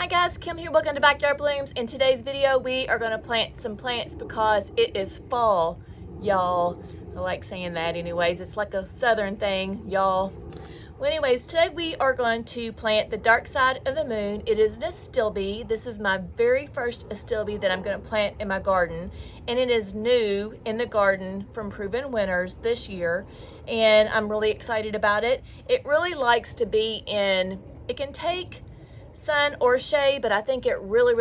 Hi guys, Kim here. Welcome to Backyard Blooms. In today's video, we are going to plant some plants because it is fall, y'all. I like saying that anyways. It's like a southern thing, y'all. Well, anyways, today we are going to plant the dark side of the moon. It is an Astilbe. This is my very first Astilbe that I'm going to plant in my garden. And it is new in the garden from Proven Winners this year. And I'm really excited about it. It really likes to be in, it can take sun or shade, but I think it really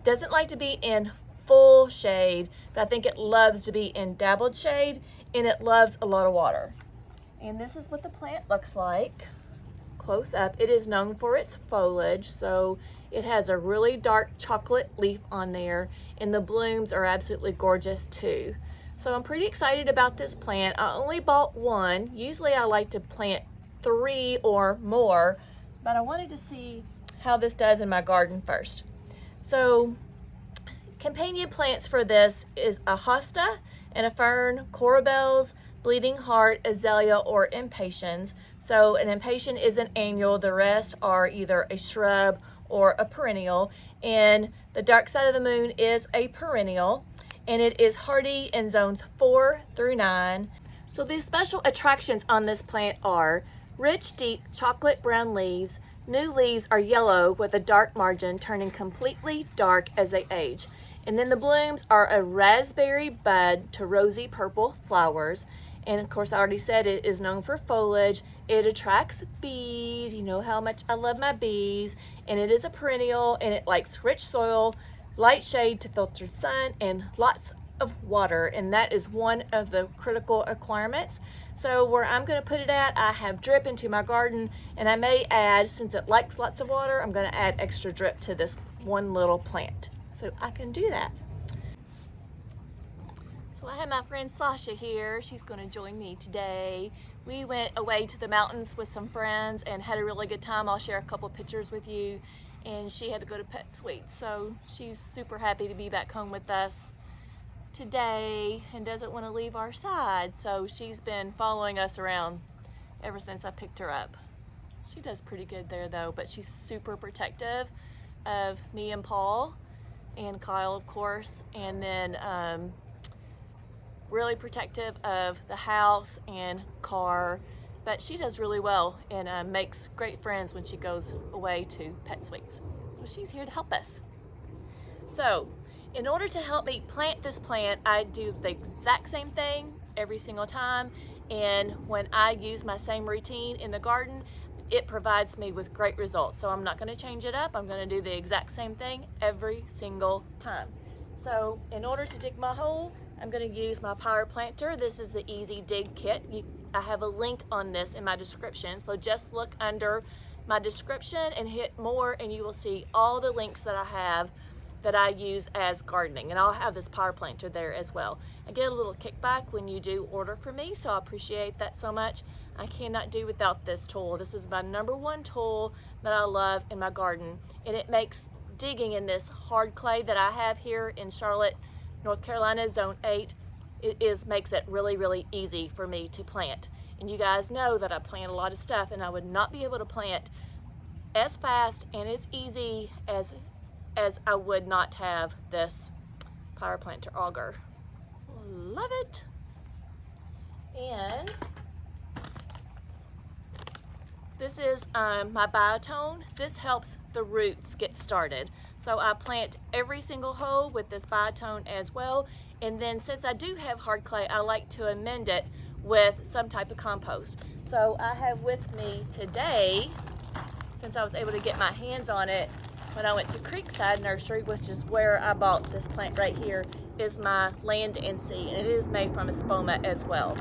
doesn't like to be in full shade, but I think it loves to be in dabbled shade, and it loves a lot of water. And this is what the plant looks like close up. It is known for its foliage, so it has a really dark chocolate leaf on there, and the blooms are absolutely gorgeous too. So I'm pretty excited about this plant. I only bought one. Usually I like to plant 3 or more, but I wanted to see how this does in my garden first. So companion plants for this is a hosta and a fern, corabels, bleeding heart, azalea, or impatiens. So an impatient is an annual, the rest are either a shrub or a perennial. And the dark side of the moon is a perennial, and it is hardy in zones 4 through 9. So these special attractions on this plant are rich, deep chocolate brown leaves. New leaves are yellow with a dark margin, turning completely dark as they age. And then the blooms are a raspberry bud to rosy purple flowers. And of course, I already said it is known for foliage. It attracts bees. You know how much I love my bees. And it is a perennial, and it likes rich soil, light shade to filter sun, and lots of water, and that is one of the critical requirements. So where I'm going to put it at, I have drip into my garden, and I may add, since it likes lots of water, I'm going to add extra drip to this one little plant. So I can do that. So I have my friend Sasha here. She's going to join me today. We went away to the mountains with some friends and had a really good time. I'll share a couple pictures with you. And she had to go to Pet Suite, so she's super happy to be back home with us today and doesn't want to leave our side. So she's been following us around ever since I picked her up. She does pretty good there though, but she's super protective of me and Paul and Kyle, of course, and then really protective of the house and car. But she does really well and makes great friends when she goes away to Pet Suites. So she's here to help us. So in order to help me plant this plant, I do the exact same thing every single time. And when I use my same routine in the garden, it provides me with great results. So I'm not going to change it up. I'm going to do the exact same thing every single time. So in order to dig my hole, I'm going to use my power planter. This is the Easy Dig Kit. I have a link on this in my description. So just look under my description and hit more, and you will see all the links that I have that I use as gardening, and I'll have this power planter there as well. I get a little kickback when you do order from me, so I appreciate that so much. I cannot do without this tool. This is my #1 tool that I love in my garden, and it makes digging in this hard clay that I have here in Charlotte, North Carolina, zone 8, makes it really easy for me to plant. And you guys know that I plant a lot of stuff, and I would not be able to plant as fast and as easy as I would not have this power planter auger. Love it. And this is my biotone. This helps the roots get started. So I plant every single hole with this biotone as well. And then since I do have hard clay, I like to amend it with some type of compost. So I have with me today, since I was able to get my hands on it when I went to Creekside Nursery, which is where I bought this plant right here, is my Land and Sea, and it is made from espoma as well.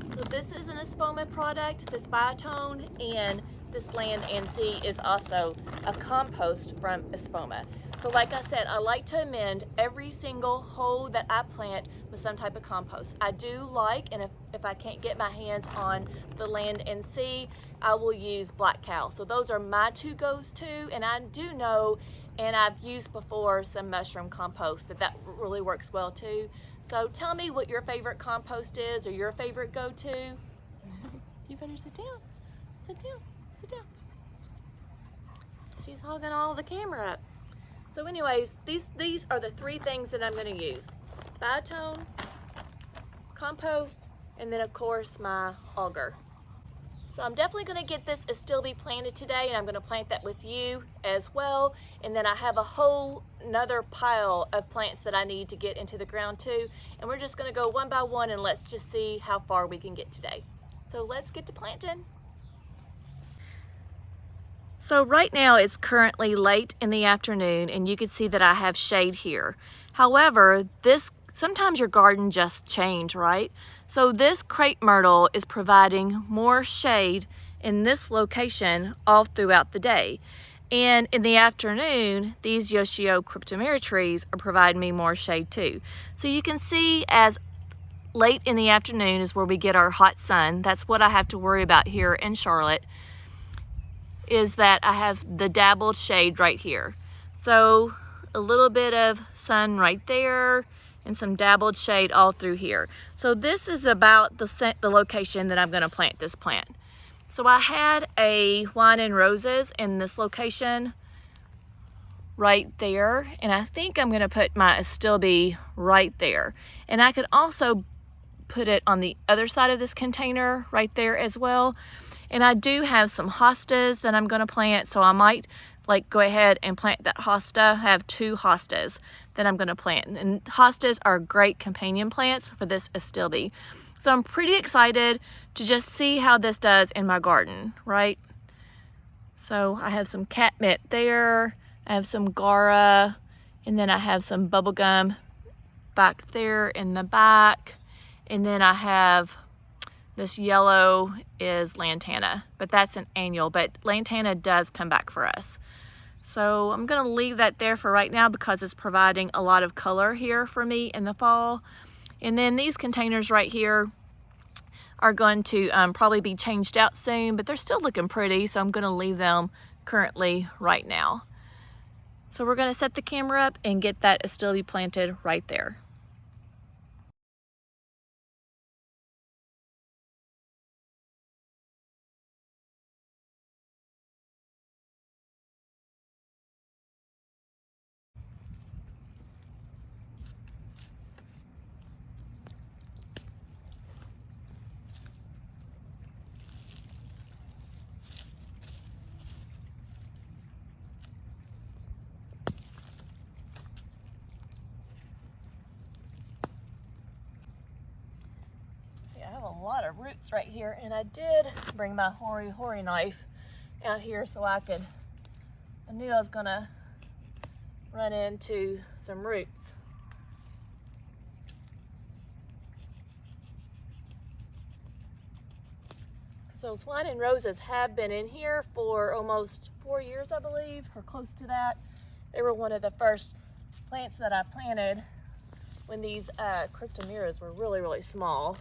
So this is an espoma product, this biotone, and this Land and Sea is also a compost from espoma. So like I said, I like to amend every single hole that I plant with some type of compost. I do like, and if I can't get my hands on the Land and Sea, I will use Black Cow. So those are my 2 go-to, and I do know, and I've used before some mushroom compost, that really works well too. So tell me what your favorite compost is, or your favorite go-to. You better sit down, sit down, sit down. She's hogging all the camera up. So anyways, these are the three things that I'm going to use. Biotone, compost, and then of course my auger. So I'm definitely going to get this Astilbe planted today, and I'm going to plant that with you as well. And then I have a whole another pile of plants that I need to get into the ground too. And we're just going to go one by one and let's just see how far we can get today. So let's get to planting. So right now it's currently late in the afternoon and you can see that I have shade here. However, sometimes your garden just change, right? So this crepe myrtle is providing more shade in this location all throughout the day. And in the afternoon, these Yoshio cryptomera trees are providing me more shade too. So you can see as late in the afternoon is where we get our hot sun. That's what I have to worry about here in Charlotte, is that I have the dabbled shade right here. So a little bit of sun right there and some dabbled shade all through here. So this is about the location that I'm going to plant this plant. So I had a wine and roses in this location right there, and I think I'm going to put my Astilbe right there. And I could also put it on the other side of this container right there as well. And I do have some hostas that I'm going to plant, so I might go ahead and plant that hosta. I have 2 hostas that I'm going to plant, and hostas are great companion plants for this Astilbe. So I'm pretty excited to just see how this does in my garden, right? So I have some catmint there, I have some Gara, and then I have some bubblegum back there in the back, and then I have this yellow is lantana, but that's an annual, but lantana does come back for us. So I'm gonna leave that there for right now because it's providing a lot of color here for me in the fall. And then these containers right here are going to probably be changed out soon, but they're still looking pretty, so I'm gonna leave them currently right now. So we're gonna set the camera up and get that Astilbe planted right there. I have a lot of roots right here, and I did bring my hori knife out here so I knew I was gonna run into some roots. So those wine and roses have been in here for almost 4 years, I believe, or close to that. They were one of the first plants that I planted when these cryptomeras were really, really small.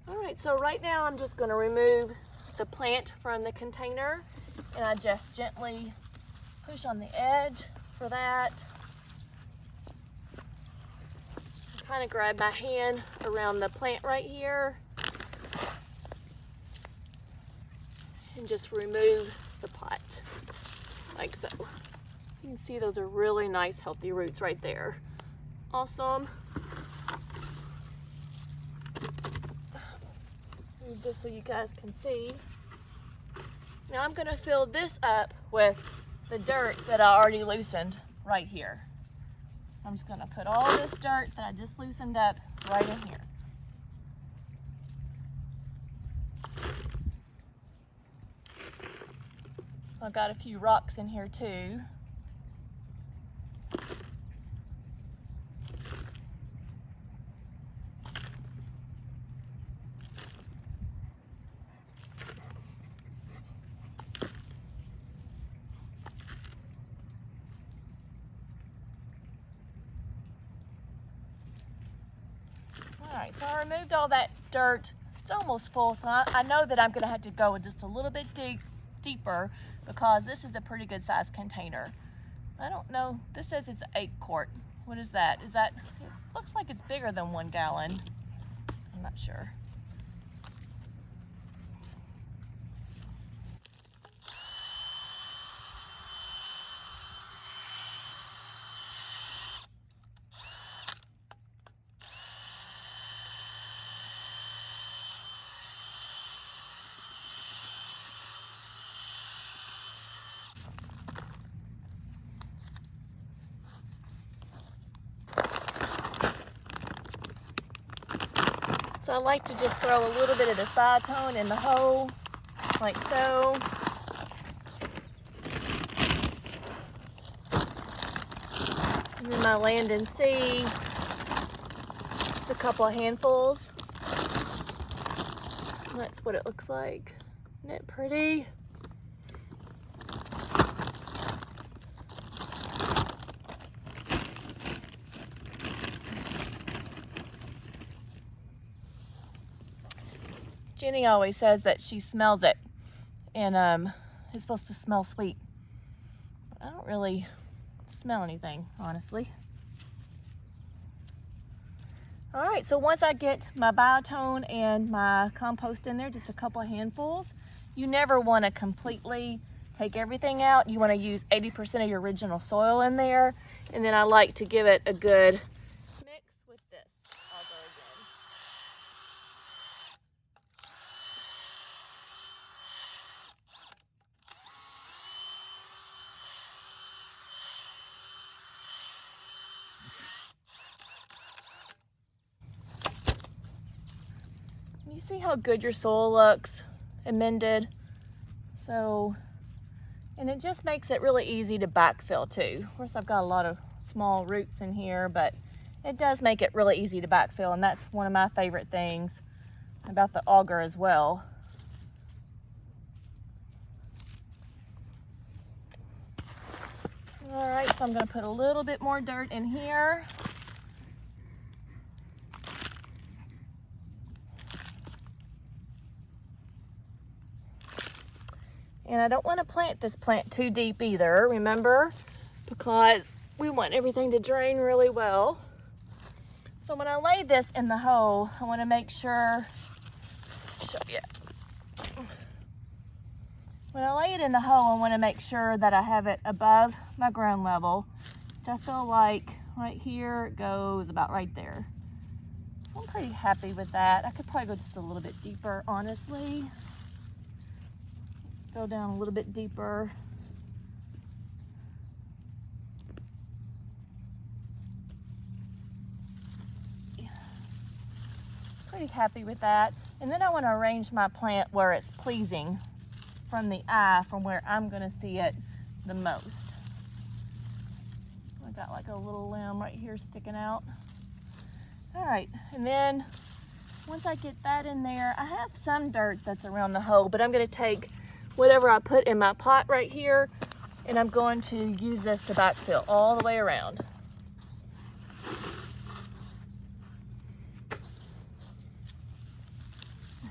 All right, so right now I'm just going to remove the plant from the container, and I just gently push on the edge for that. Kind of grab my hand around the plant right here and just remove the pot like so. You can see those are really nice healthy roots right there. Awesome. Move this so you guys can see. Now I'm going to fill this up with the dirt that I already loosened right here. I'm just going to put all this dirt that I just loosened up right in here. I've got a few rocks in here too. Alright, so I removed all that dirt. It's almost full, so I know that I'm going to have to go just a little bit deeper because this is a pretty good size container. I don't know, this says it's 8 quart. What is that? It looks like it's bigger than 1 gallon. I'm not sure. So I like to just throw a little bit of this biotone in the hole, like so. And then my land and seed, just a couple of handfuls. That's what it looks like. Isn't it pretty? Jenny always says that she smells it, and it's supposed to smell sweet. But I don't really smell anything, honestly. All right, so once I get my biotone and my compost in there, just a couple of handfuls, you never want to completely take everything out. You want to use 80% of your original soil in there, and then I like to give it a good mix with this auger again. You see how good your soil looks, amended? So, and it just makes it really easy to backfill too. Of course, I've got a lot of small roots in here, but it does make it really easy to backfill, and that's one of my favorite things about the auger as well. All right, so I'm going to put a little bit more dirt in here. And I don't want to plant this plant too deep either, remember, because we want everything to drain really well. So when I lay this in the hole, I want to make sure, show you. When I lay it in the hole, I want to make sure that I have it above my ground level, which I feel like right here it goes about right there. So I'm pretty happy with that. I could probably go just a little bit deeper, honestly. Let's go down a little bit deeper. Pretty happy with that. And then I want to arrange my plant where it's pleasing from the eye, from where I'm going to see it the most. I got like a little limb right here sticking out. All right, and then once I get that in there, I have some dirt that's around the hole, but I'm going to take whatever I put in my pot right here, and I'm going to use this to backfill all the way around.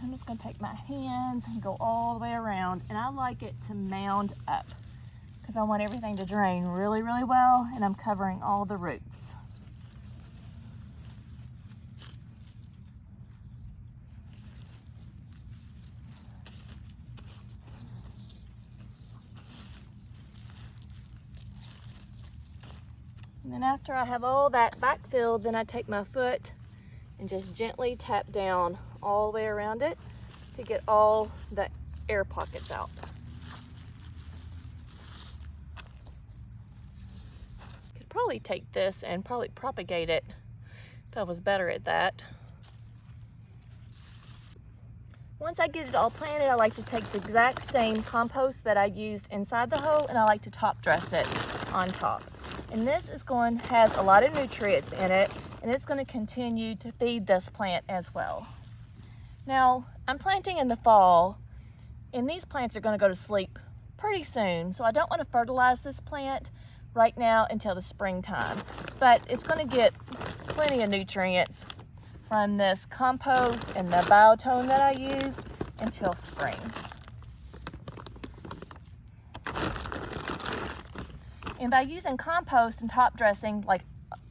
I'm just going to take my hands and go all the way around, and I like it to mound up because I want everything to drain really, really well, and I'm covering all the roots. And then after I have all that backfilled, then I take my foot and just gently tap down all the way around it to get all the air pockets out. Could probably take this and probably propagate it if I was better at that. Once I get it all planted, I like to take the exact same compost that I used inside the hole, and I like to top dress it on top. And this has a lot of nutrients in it, and it's going to continue to feed this plant as well. Now, I'm planting in the fall, and these plants are going to go to sleep pretty soon, so I don't want to fertilize this plant right now until the springtime. But it's going to get plenty of nutrients from this compost and the biotone that I used until spring. And by using compost and top dressing, like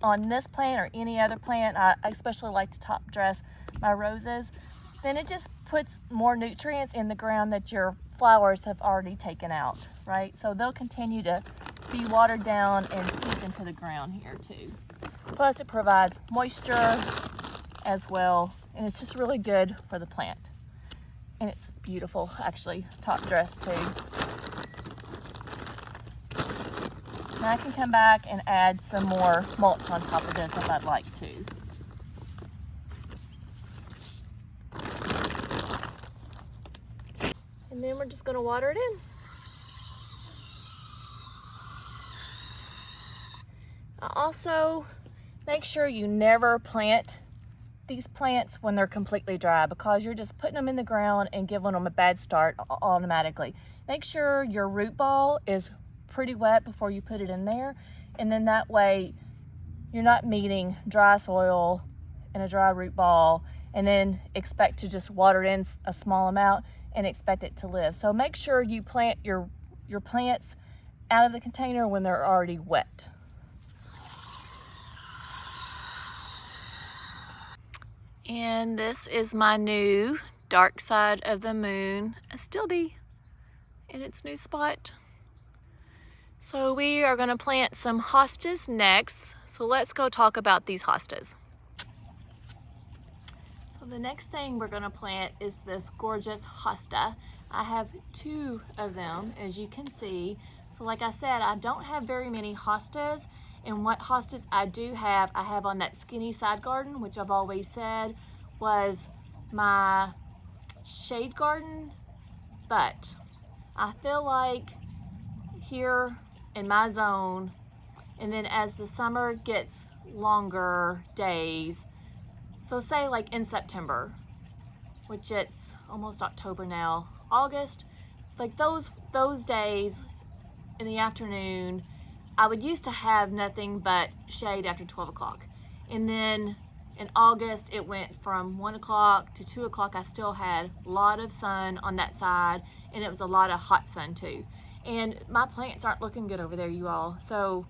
on this plant or any other plant, I especially like to top dress my roses, then it just puts more nutrients in the ground that your flowers have already taken out, right? So they'll continue to be watered down and seep into the ground here too. Plus it provides moisture as well, and it's just really good for the plant. And it's beautiful, actually, top dressed too. Now I can come back and add some more mulch on top of this if I'd like to. And then we're just gonna water it in. Also, make sure you never plant these plants when they're completely dry, because you're just putting them in the ground and giving them a bad start automatically. Make sure your root ball is pretty wet before you put it in there, and then that way you're not meeting dry soil and a dry root ball and then expect to just water in a small amount and expect it to live. So make sure you plant your plants out of the container when they're already wet. And this is my new dark side of the moon Astilbe in its new spot. So we are gonna plant some hostas next. So let's go talk about these hostas. So the next thing we're gonna plant is this gorgeous hosta. I have 2 of them, as you can see. So like I said, I don't have very many hostas, and what hostas I do have, I have on that skinny side garden, which I've always said was my shade garden, but I feel like here in my zone, and then as the summer gets longer days, so say like in September, which it's almost October now, August, like those days in the afternoon, I would used to have nothing but shade after 12 o'clock. And then in August, it went from 1 o'clock to 2 o'clock. I still had a lot of sun on that side, and it was a lot of hot sun too. And my plants aren't looking good over there, you all. So,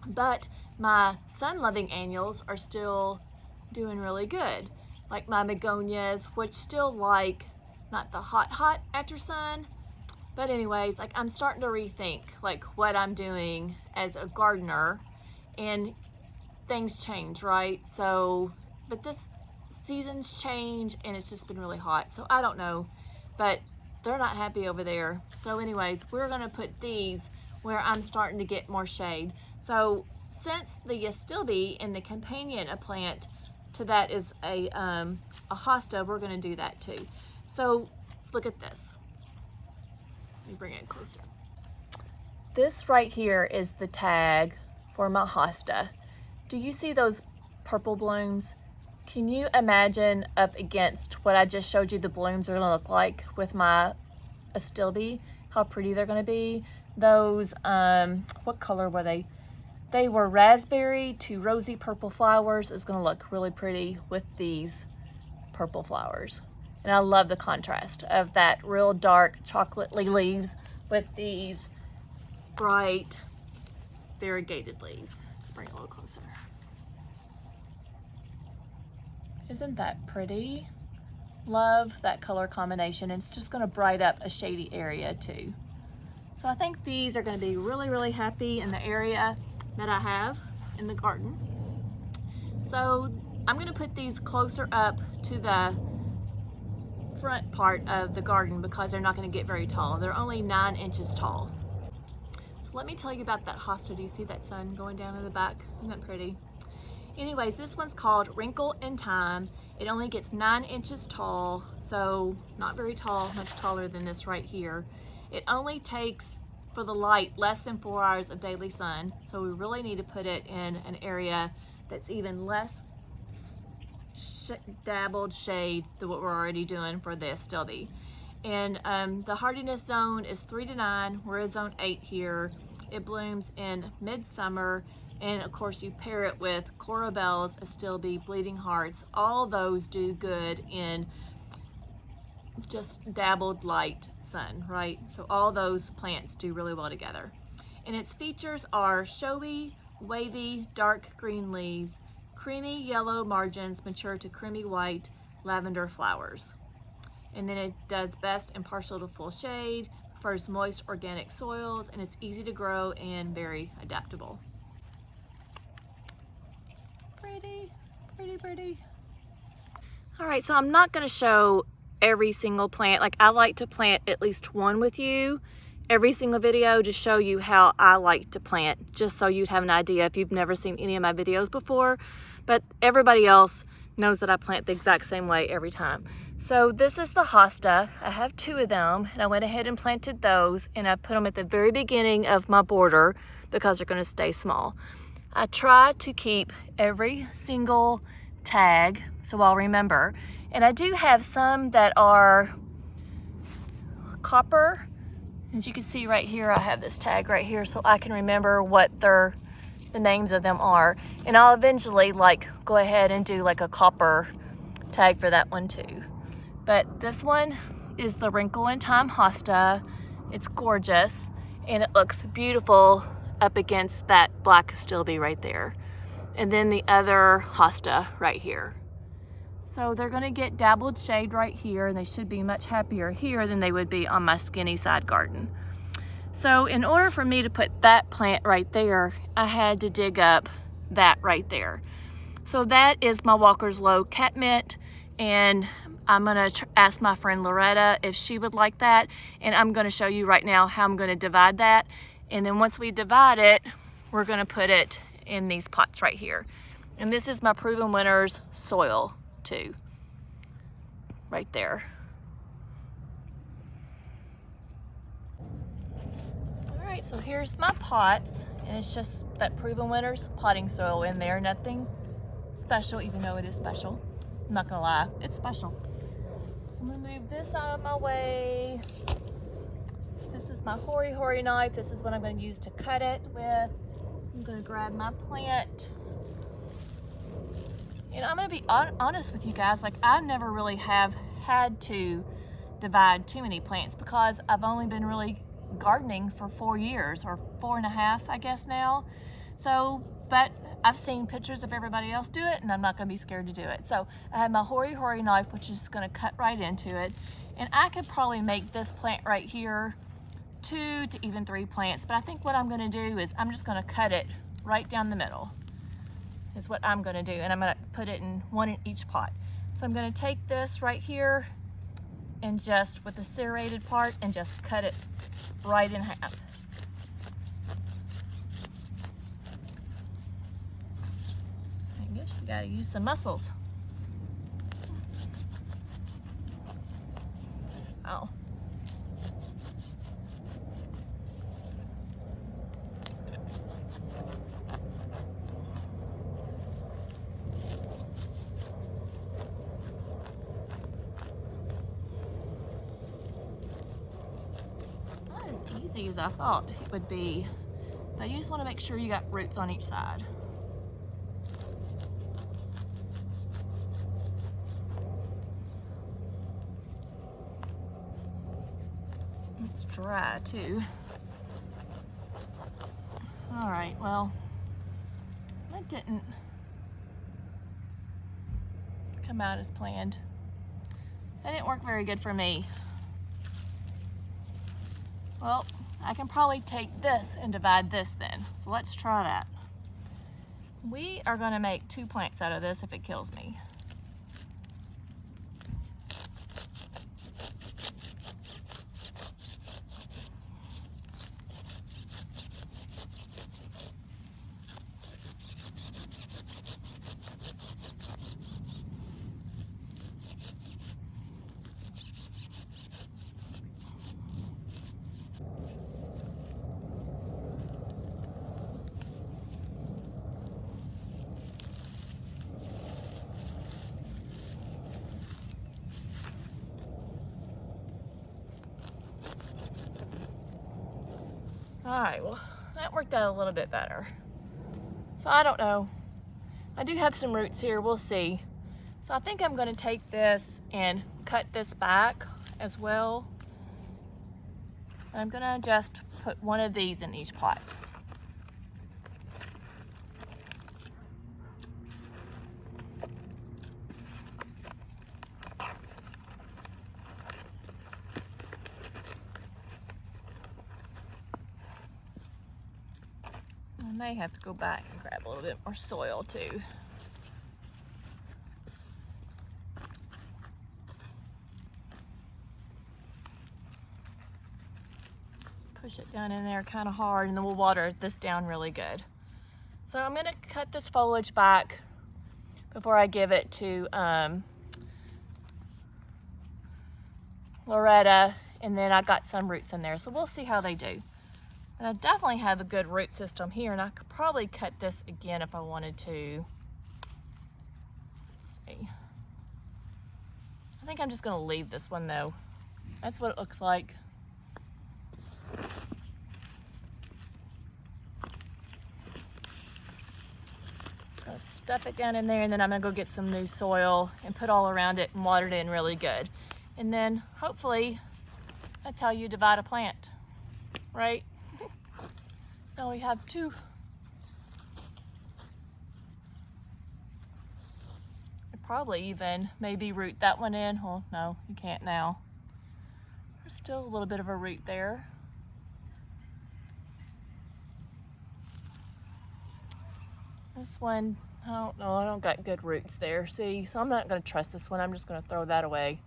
but my sun-loving annuals are still doing really good. Like my begonias, which still like not the hot after sun. But anyways, like I'm starting to rethink like what I'm doing as a gardener, and things change, right? So, but this seasons change and it's just been really hot. So I don't know, but they're not happy over there. So anyways, we're gonna put these where I'm starting to get more shade. So since the Astilbe and the companion plant to that is a hosta, we're gonna do that too. So look at this. Let me bring it closer. This right here is the tag for my hosta. Do you see those purple blooms? Can you imagine up against what I just showed you the blooms are gonna look like with my Astilbe? How pretty they're gonna be. Those, what color were they? They were raspberry to rosy purple flowers. It's gonna look really pretty with these purple flowers. And I love the contrast of that real dark chocolatey leaves with these bright variegated leaves. Let's bring it a little closer. Isn't that pretty? Love that color combination. It's just gonna brighten up a shady area too. So I think these are gonna be really, really happy in the area that I have in the garden. So I'm gonna put these closer up to the front part of the garden because they're not going to get very tall. They're only 9 inches tall. So let me tell you about that hosta. Do you see that sun going down in the back? Isn't that pretty? Anyways, this one's called Wrinkle In Time. It only gets 9 inches tall, so not very tall, much taller than this right here. It only takes for the light less than 4 hours of daily sun, so we really need to put it in an area that's even less dabbled shade than what we're already doing for the Astilbe. And the hardiness zone is 3 to 9. We're in zone 8 here. It blooms in midsummer, and of course you pair it with corabelles, Astilbe, bleeding hearts. All those do good in just dabbled light sun, right? So all those plants do really well together. And its features are showy, wavy, dark green leaves, creamy yellow margins mature to creamy white lavender flowers. And then it does best in partial to full shade, prefers moist organic soils, and it's easy to grow and very adaptable. Pretty, pretty, pretty. All right, so I'm not gonna show every single plant. Like I like to plant at least one with you every single video, to show you how I like to plant, just so you'd have an idea if you've never seen any of my videos before. But everybody else knows that I plant the exact same way every time. So this is the hosta. I have 2 of them, and I went ahead and planted those, and I put them at the very beginning of my border because they're going to stay small. I try to keep every single tag so I'll remember. And I do have some that are copper. As you can see right here, I have this tag right here so I can remember what the names of them are. And I'll eventually go ahead and do like a copper tag for that one too. But this one is the Wrinkle In Time hosta. It's gorgeous and it looks beautiful up against that black Astilbe right there. And then the other hosta right here. So they're gonna get dabbled shade right here, and they should be much happier here than they would be on my skinny side garden. So in order for me to put that plant right there, I had to dig up that right there. So that is my Walker's Low catmint, and I'm gonna ask my friend Loretta if she would like that, and I'm gonna show you right now how I'm gonna divide that. And then once we divide it, we're gonna put it in these pots right here. And this is my Proven Winners soil too, right there. All right, so here's my pots, and it's just that Proven Winners potting soil in there, nothing special, even though it is special. I'm not gonna lie, it's special. So I'm gonna move this out of my way. This is my hoary knife. This is what I'm gonna use to cut it with. I'm gonna grab my plant. And I'm gonna be honest with you guys, I never really have had to divide too many plants because I've only been really gardening for 4 years, or 4.5, I guess now. So, but I've seen pictures of everybody else do it, and I'm not gonna be scared to do it. So I have my hoary knife, which is gonna cut right into it. And I could probably make this plant right here 2 to even 3 plants, but I think what I'm gonna do is I'm just gonna cut it right down the middle. Is what I'm gonna do, and I'm gonna put it in one in each pot. So I'm gonna take this right here and just with the serrated part and just cut it right in half. I guess you gotta use some muscles. Oh. As I thought it would be, but you just want to make sure you got roots on each side. It's dry too. All right, well, that didn't come out as planned. That didn't work very good for me. Well, I can probably take this and divide this then. So let's try that. We are gonna make 2 plants out of this if it kills me. All right, well, that worked out a little bit better. So I don't know. I do have some roots here, we'll see. So I think I'm gonna take this and cut this back as well. I'm gonna just put one of these in each pot. I may have to go back and grab a little bit more soil too. Just push it down in there kind of hard, and then we'll water this down really good. So I'm gonna cut this foliage back before I give it to Loretta, and then I got some roots in there. So we'll see how they do. And I definitely have a good root system here, and I could probably cut this again if I wanted to. Let's see. I think I'm just gonna leave this one though. That's what it looks like. Just gonna stuff it down in there, and then I'm gonna go get some new soil and put all around it and water it in really good. And then hopefully that's how you divide a plant, right? Now we have two. I'd probably even maybe root that one in. Well, no, you can't now. There's still a little bit of a root there. This one, I don't know, I don't got good roots there. See, so I'm not gonna trust this one. I'm just gonna throw that away.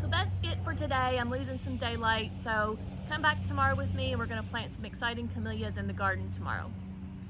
So that's it for today. I'm losing some daylight, so come back tomorrow with me and we're gonna plant some exciting camellias in the garden tomorrow.